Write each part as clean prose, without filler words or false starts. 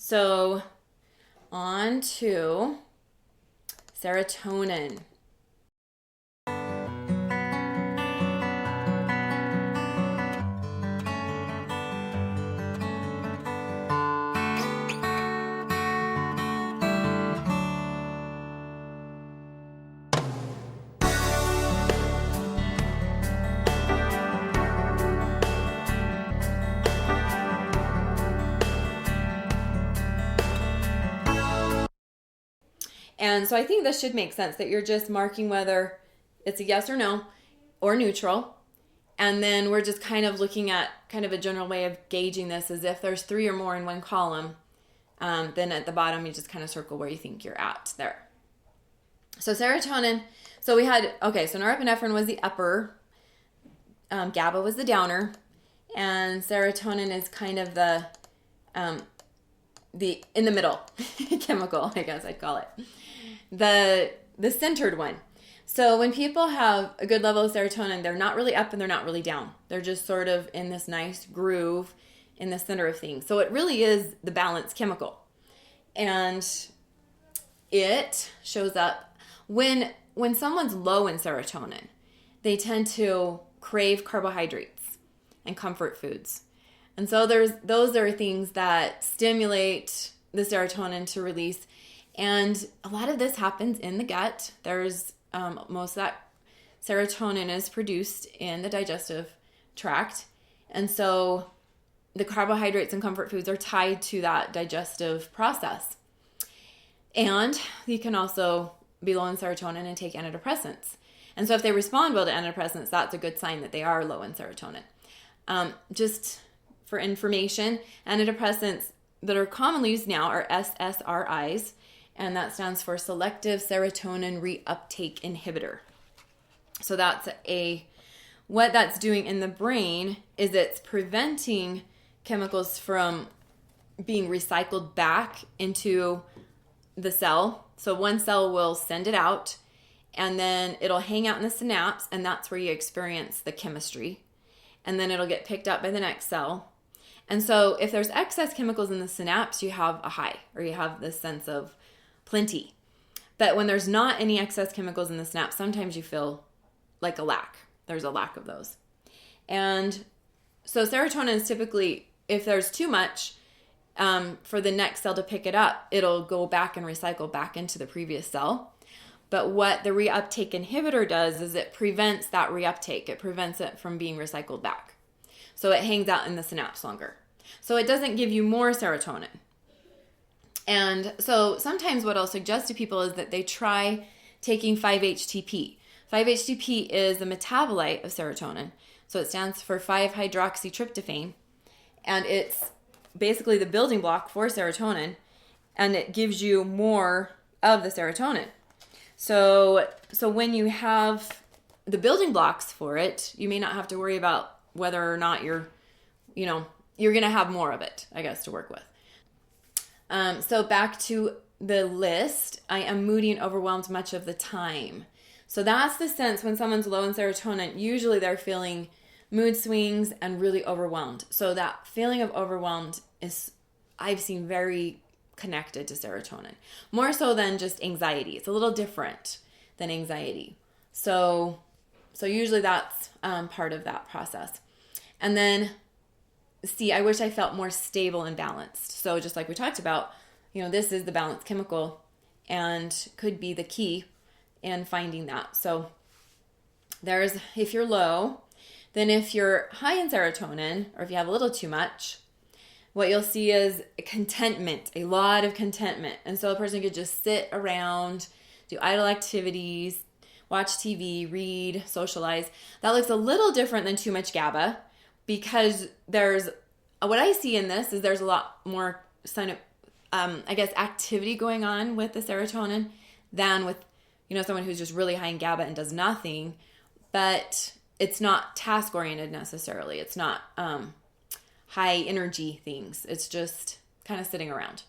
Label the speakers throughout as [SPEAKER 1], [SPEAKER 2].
[SPEAKER 1] So on to serotonin. And so I think this should make sense that you're just marking whether it's a yes or no or neutral. And then we're just kind of looking at kind of a general way of gauging this as if there's 3 or more in one column. Then at the bottom, you just kind of circle where you think you're at there. So serotonin, so we had, okay, so norepinephrine was the upper, GABA was the downer, and serotonin is kind of the in the middle chemical, I guess I'd call it. The centered one. So when people have a good level of serotonin, they're not really up and they're not really down. They're just sort of in this nice groove in the center of things. So it really is the balanced chemical. And it shows up when someone's low in serotonin, they tend to crave carbohydrates and comfort foods. And so those are things that stimulate the serotonin to release. And a lot of this happens in the gut. There's most of that serotonin is produced in the digestive tract. And so the carbohydrates and comfort foods are tied to that digestive process. And you can also be low in serotonin and take antidepressants. And so if they respond well to antidepressants, that's a good sign that they are low in serotonin. Just for information, antidepressants that are commonly used now are SSRIs, and that stands for selective serotonin reuptake inhibitor. So what that's doing in the brain is it's preventing chemicals from being recycled back into the cell. So one cell will send it out, and then it'll hang out in the synapse, and that's where you experience the chemistry. And then it'll get picked up by the next cell. And so if there's excess chemicals in the synapse, you have a high, or you have this sense of plenty. But when there's not any excess chemicals in the synapse, sometimes you feel like a lack. There's a lack of those. And so serotonin is typically, if there's too much, for the next cell to pick it up, it'll go back and recycle back into the previous cell. But what the reuptake inhibitor does is it prevents that reuptake. It prevents it from being recycled back. So it hangs out in the synapse longer. So it doesn't give you more serotonin. And so sometimes what I'll suggest to people is that they try taking 5-HTP. 5-HTP is the metabolite of serotonin. So it stands for 5-hydroxytryptophan. And it's basically the building block for serotonin. And it gives you more of the serotonin. So when you have the building blocks for it, you may not have to worry about whether or not you're going to have more of it, I guess, to work with. So back to the list, I am moody and overwhelmed much of the time. So that's the sense when someone's low in serotonin, usually they're feeling mood swings and really overwhelmed. So that feeling of overwhelmed is, I've seen, very connected to serotonin. More so than just anxiety. It's a little different than anxiety. So usually that's part of that process. And then C, I wish I felt more stable and balanced. So just like we talked about, this is the balanced chemical and could be the key in finding that. So if you're low, then if you're high in serotonin, or if you have a little too much, what you'll see is contentment, a lot of contentment. And so a person could just sit around, do idle activities, watch TV, read, socialize. That looks a little different than too much GABA, because what I see in this is there's a lot more activity going on with the serotonin than with, someone who's just really high in GABA and does nothing. But it's not task oriented necessarily. It's not high energy things. It's just kind of sitting around.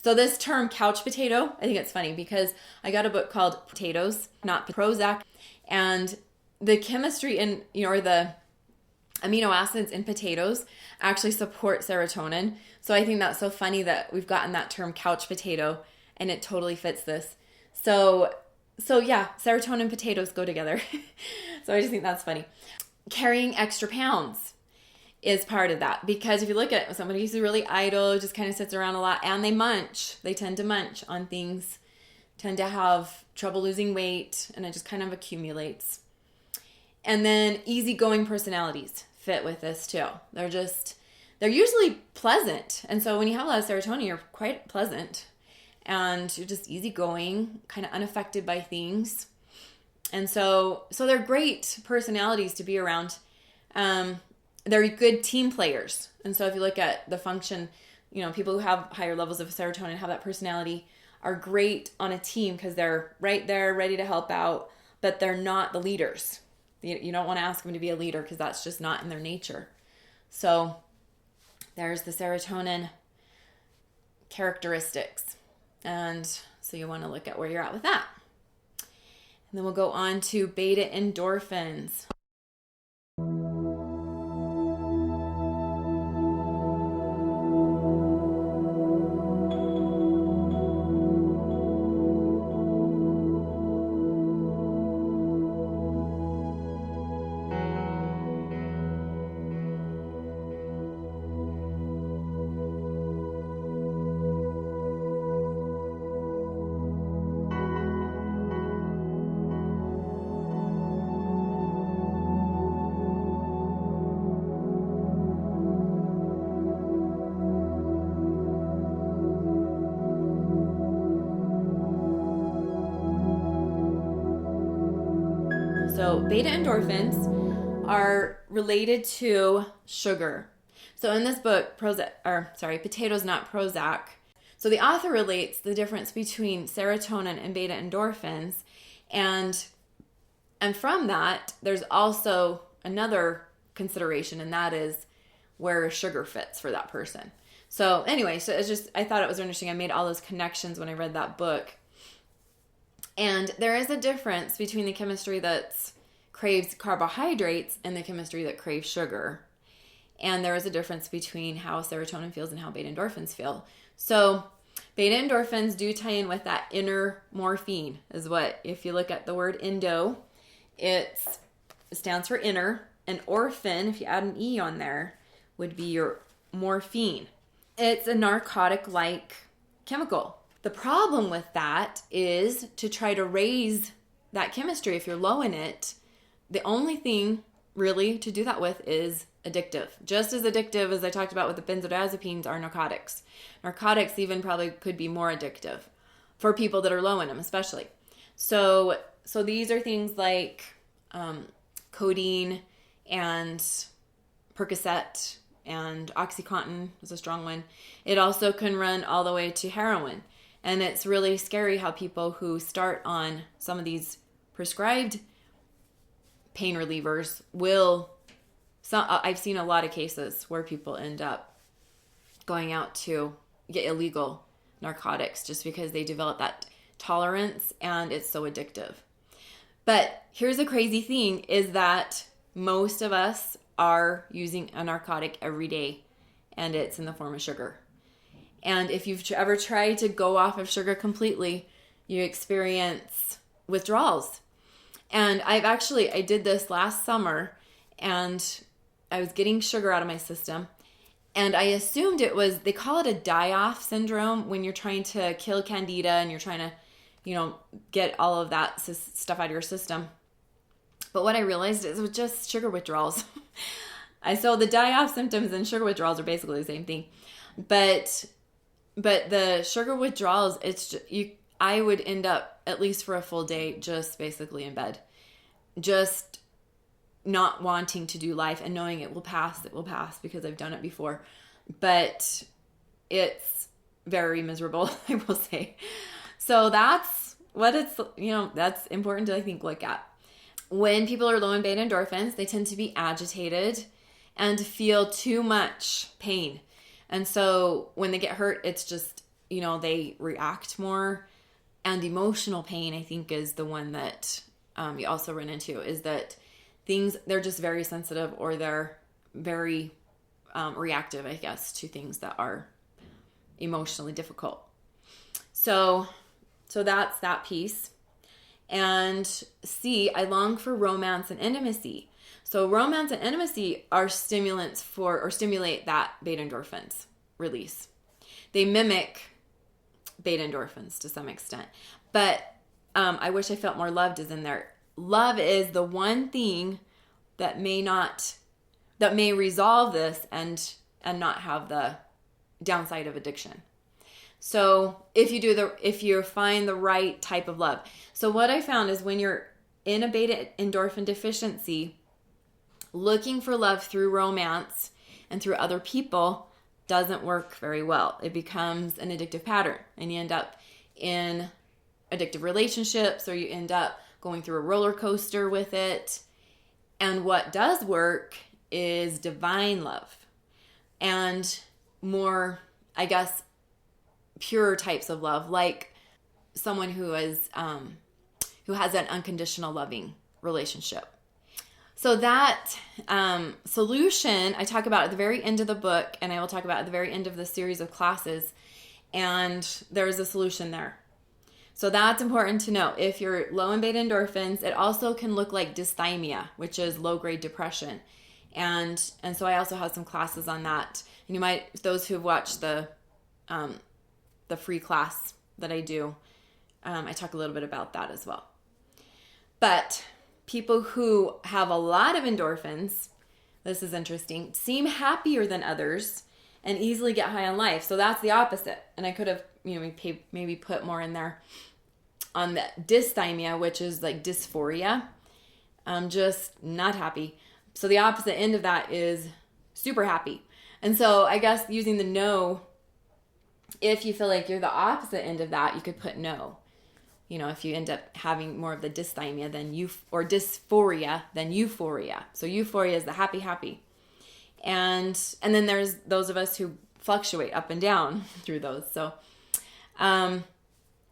[SPEAKER 1] So this term couch potato, I think it's funny because I got a book called Potatoes, Not Prozac, and the chemistry in, or the amino acids in potatoes actually support serotonin. So I think that's so funny that we've gotten that term couch potato, and it totally fits this. So yeah, serotonin and potatoes go together. So I just think that's funny. Carrying extra pounds is part of that, because if you look at somebody who's really idle, just kind of sits around a lot, and they tend to munch on things, tend to have trouble losing weight, and it just kind of accumulates. And then easygoing personalities fit with this too. They're usually pleasant. And so when you have a lot of serotonin, you're quite pleasant and you're just easygoing, kind of unaffected by things. And so they're great personalities to be around. They're good team players. And so if you look at the function, people who have higher levels of serotonin, have that personality, are great on a team because they're right there ready to help out, but they're not the leaders. You don't want to ask them to be a leader because that's just not in their nature. So there's the serotonin characteristics. And so you want to look at where you're at with that. And then we'll go on to beta-endorphins. So beta-endorphins are related to sugar. So in this book, Potatoes Not Prozac. So the author relates the difference between serotonin and beta-endorphins. And from that, there's also another consideration, and that is where sugar fits for that person. So anyway, I thought it was interesting. I made all those connections when I read that book. And there is a difference between the chemistry that craves carbohydrates and the chemistry that craves sugar. And there is a difference between how serotonin feels and how beta-endorphins feel. So beta-endorphins do tie in with that inner morphine, is what, if you look at the word endo, it stands for inner. And orphan, if you add an E on there, would be your morphine. It's a narcotic-like chemical. The problem with that is to try to raise that chemistry. If you're low in it, the only thing really to do that with is addictive. Just as addictive as I talked about with the benzodiazepines are narcotics. Narcotics even probably could be more addictive for people that are low in them, especially. So these are things like codeine and Percocet, and OxyContin is a strong one. It also can run all the way to heroin. And it's really scary how people who start on some of these prescribed pain relievers I've seen a lot of cases where people end up going out to get illegal narcotics just because they develop that tolerance and it's so addictive. But here's the crazy thing is that most of us are using a narcotic every day, and it's in the form of sugar. And if you've ever tried to go off of sugar completely, you experience withdrawals. And I did this last summer, and I was getting sugar out of my system. And I assumed they call it a die-off syndrome when you're trying to kill candida and you're trying to, get all of that stuff out of your system. But what I realized is it was just sugar withdrawals. So the die-off symptoms and sugar withdrawals are basically the same thing. But the sugar withdrawals, I would end up, at least for a full day, just basically in bed. Just not wanting to do life and knowing it will pass because I've done it before. But it's very miserable, I will say. So that's what that's important to, I think, look at. When people are low in beta-endorphins, they tend to be agitated and feel too much pain. And so when they get hurt, it's just, they react more. And emotional pain, I think, is the one that you also run into, is that they're just very sensitive, or they're very reactive, I guess, to things that are emotionally difficult. So that's that piece. And C, I long for romance and intimacy. So romance and intimacy are stimulants for, or stimulate that beta-endorphins release. They mimic beta-endorphins to some extent. But I wish I felt more loved is in there. Love is the one thing that may resolve this and not have the downside of addiction. So if you find the right type of love. So what I found is when you're in a beta-endorphin deficiency, looking for love through romance and through other people doesn't work very well. It becomes an addictive pattern, and you end up in addictive relationships, or you end up going through a roller coaster with it. And what does work is divine love and more, I guess, pure types of love, like someone who has an unconditional loving relationship. So that solution I talk about at the very end of the book, and I will talk about at the very end of the series of classes, and there's a solution there. So that's important to know. If you're low in beta endorphins, it also can look like dysthymia, which is low-grade depression. And so I also have some classes on that. And you might, those who have watched the free class that I do, I talk a little bit about that as well. But people who have a lot of endorphins, this is interesting, seem happier than others and easily get high on life. So that's the opposite. And I could have, maybe put more in there on the dysthymia, which is like dysphoria. I'm just not happy. So the opposite end of that is super happy. And so I guess using the no, if you feel like you're the opposite end of that, you could put no. If you end up having more of the dysthymia or dysphoria than euphoria. So euphoria is the happy. And then there's those of us who fluctuate up and down through those. So, and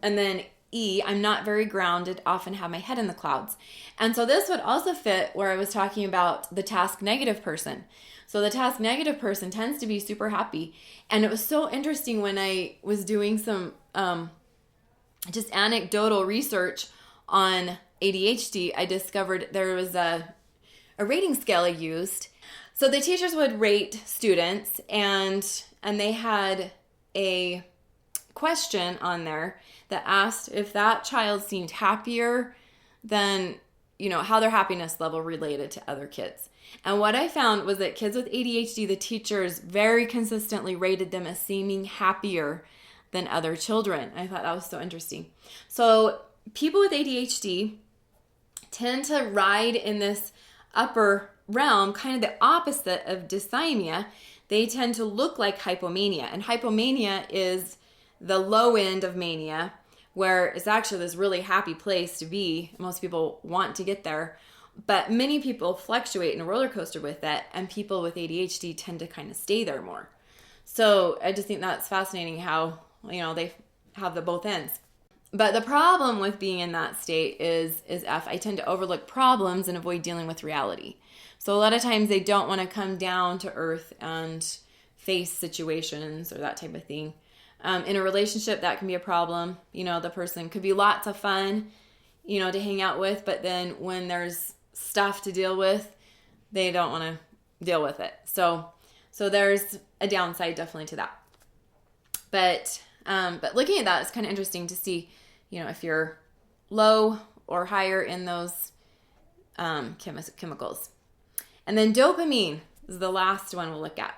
[SPEAKER 1] then E, I'm not very grounded, often have my head in the clouds. And so this would also fit where I was talking about the task negative person. So the task negative person tends to be super happy. And it was so interesting when I was doing some just anecdotal research on ADHD, I discovered there was a rating scale I used. So the teachers would rate students, and they had a question on there that asked if that child seemed happier than, how their happiness level related to other kids. And what I found was that kids with ADHD, the teachers very consistently rated them as seeming happier than other children. I thought that was so interesting. So people with ADHD tend to ride in this upper realm, kind of the opposite of dysthymia. They tend to look like hypomania. And hypomania is the low end of mania, where it's actually this really happy place to be. Most people want to get there. But many people fluctuate in a roller coaster with it, and people with ADHD tend to kind of stay there more. So I just think that's fascinating how, they have the both ends. But the problem with being in that state is F. I tend to overlook problems and avoid dealing with reality. So a lot of times they don't want to come down to earth and face situations or that type of thing. In a relationship, that can be a problem. The person could be lots of fun, to hang out with, but then when there's stuff to deal with, they don't want to deal with it. So there's a downside definitely to that. But looking at that, it's kind of interesting to see, if you're low or higher in those chemicals. And then dopamine is the last one we'll look at.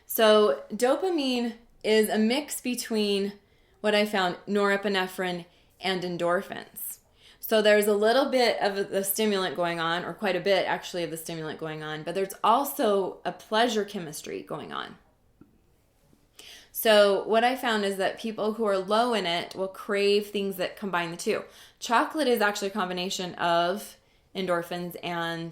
[SPEAKER 1] So dopamine is a mix between what I found norepinephrine and endorphins. So there's a little bit of the stimulant going on, or quite a bit actually of the stimulant going on, but there's also a pleasure chemistry going on. So what I found is that people who are low in it will crave things that combine the two. Chocolate is actually a combination of endorphins and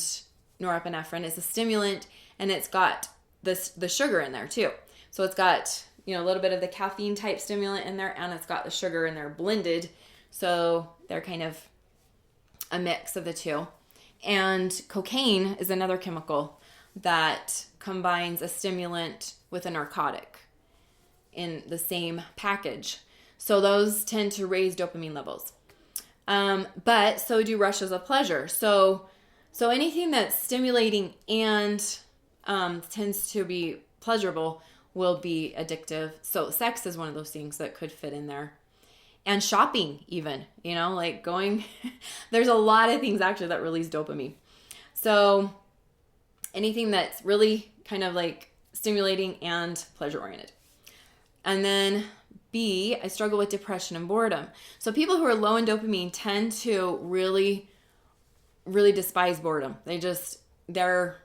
[SPEAKER 1] norepinephrine. It's a stimulant, and it's got the sugar in there too. So it's got, a little bit of the caffeine type stimulant in there, and it's got the sugar in there blended. So they're kind of a mix of the two. And cocaine is another chemical that combines a stimulant with a narcotic in the same package. So those tend to raise dopamine levels. But so do rushes of pleasure. So anything that's stimulating and tends to be pleasurable will be addictive. So sex is one of those things that could fit in there. And shopping even, like going, there's a lot of things actually that release dopamine. So anything that's really kind of like stimulating and pleasure oriented. And then B, I struggle with depression and boredom. So people who are low in dopamine tend to really, really despise boredom. They're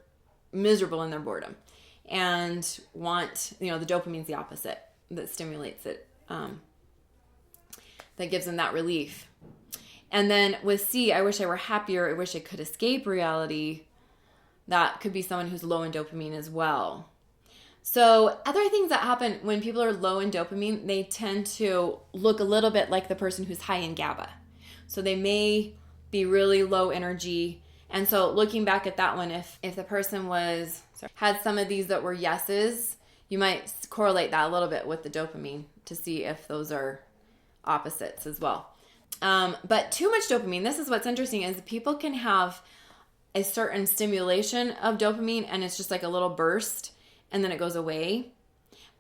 [SPEAKER 1] miserable in their boredom and want, the dopamine's the opposite that stimulates it, that gives them that relief. And then with C, I wish I were happier. I wish I could escape reality. That could be someone who's low in dopamine as well. So other things that happen when people are low in dopamine, they tend to look a little bit like the person who's high in GABA. So they may be really low energy. And so looking back at that one, if the person had some of these that were yeses, you might correlate that a little bit with the dopamine to see if those are opposites as well. But too much dopamine, this is what's interesting, is people can have a certain stimulation of dopamine and it's just like a little burst and then it goes away.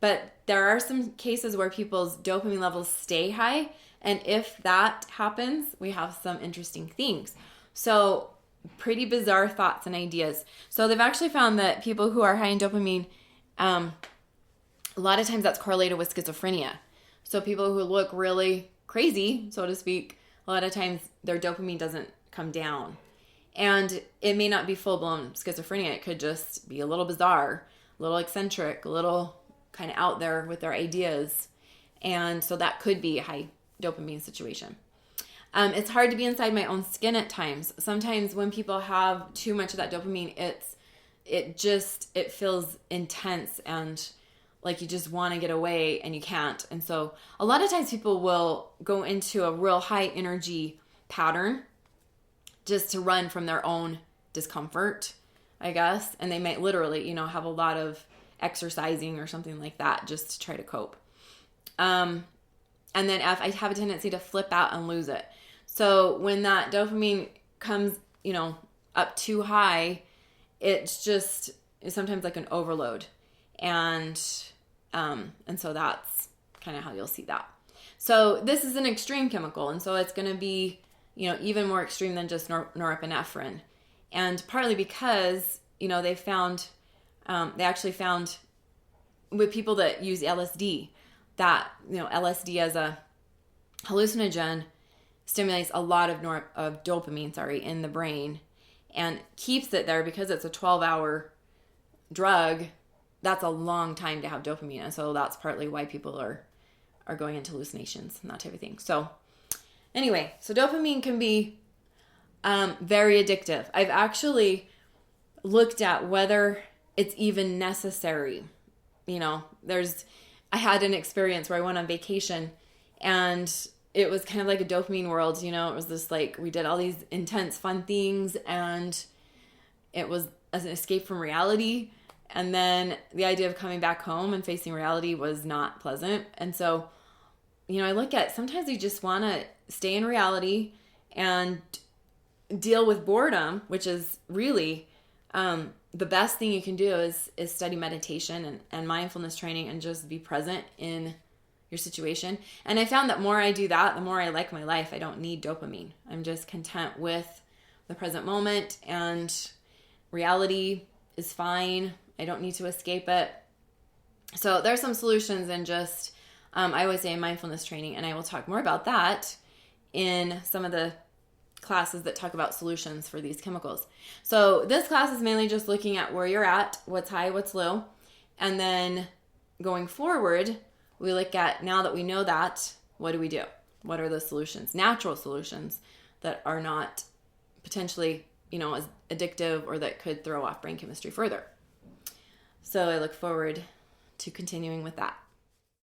[SPEAKER 1] But there are some cases where people's dopamine levels stay high, and if that happens, we have some interesting things. So pretty bizarre thoughts and ideas. So they've actually found that people who are high in dopamine, a lot of times that's correlated with schizophrenia. So people who look really crazy, so to speak, a lot of times their dopamine doesn't come down. And it may not be full-blown schizophrenia. It could just be a little bizarre, a little eccentric, a little kind of out there with their ideas. And so that could be a high dopamine situation. It's hard to be inside my own skin at times. Sometimes when people have too much of that dopamine, it feels intense and like you just want to get away and you can't. And so a lot of times people will go into a real high energy pattern just to run from their own discomfort, I guess. And they might literally, have a lot of exercising or something like that just to try to cope. And then F, I have a tendency to flip out and lose it. So when that dopamine comes, up too high, it's sometimes like an overload. And so that's kind of how you'll see that. So this is an extreme chemical. And so it's going to be, even more extreme than just norepinephrine. And partly because, they actually found with people that use LSD that, LSD as a hallucinogen stimulates a lot of dopamine, in the brain and keeps it there because it's a 12-hour drug. That's a long time to have dopamine. And so that's partly why people are going into hallucinations and that type of thing. So anyway, so dopamine can be very addictive. I've actually looked at whether it's even necessary. I had an experience where I went on vacation and it was kind of like a dopamine world. It was just like we did all these intense fun things and it was as an escape from reality. And then the idea of coming back home and facing reality was not pleasant. And so, I look at sometimes you just want to stay in reality and deal with boredom, which is really the best thing you can do is study meditation and mindfulness training and just be present in your situation. And I found that more I do that, the more I like my life. I don't need dopamine. I'm just content with the present moment and reality is fine. I don't need to escape it. So there's some solutions in just, I always say mindfulness training, and I will talk more about that in some of the classes that talk about solutions for these chemicals. So this class is mainly just looking at where you're at, what's high, what's low. And then going forward, we look at, now that we know that, what do we do? What are the solutions? Natural solutions that are not potentially, as addictive or that could throw off brain chemistry further. So I look forward to continuing with that.